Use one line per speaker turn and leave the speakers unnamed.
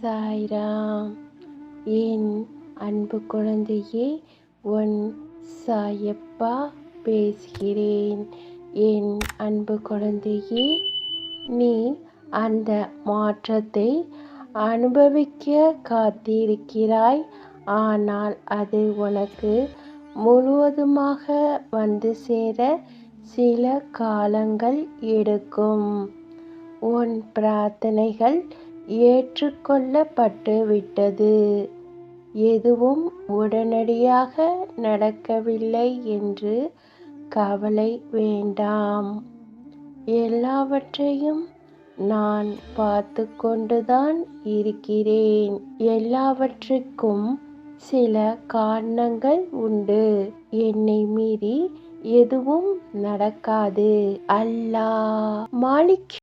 சாய்ராம். என் அன்பு குழந்தையே, உன் சாயப்பா பேசுகிறேன். என் அன்பு குழந்தையே, நீ அந்த மாற்றத்தை அனுபவிக்க காத்திருக்கிறாய். ஆனால் அது உனக்கு முழுவதுமாக வந்து சேர சில காலங்கள் எடுக்கும். உன் பிரார்த்தனைகள் ஏற்றுக்கொள்ளப்பட்டு விட்டது. எதுவும் உடனடியாக நடக்கவில்லை என்று கவலை வேண்டாம். எல்லாவற்றையும் நான் பார்த்து கொண்டுதான் இருக்கிறேன். எல்லாவற்றுக்கும் சில காரணங்கள் உண்டு. என்னை மீறி எதுவும் நடக்காது. அல்லாஹ் மாலிக்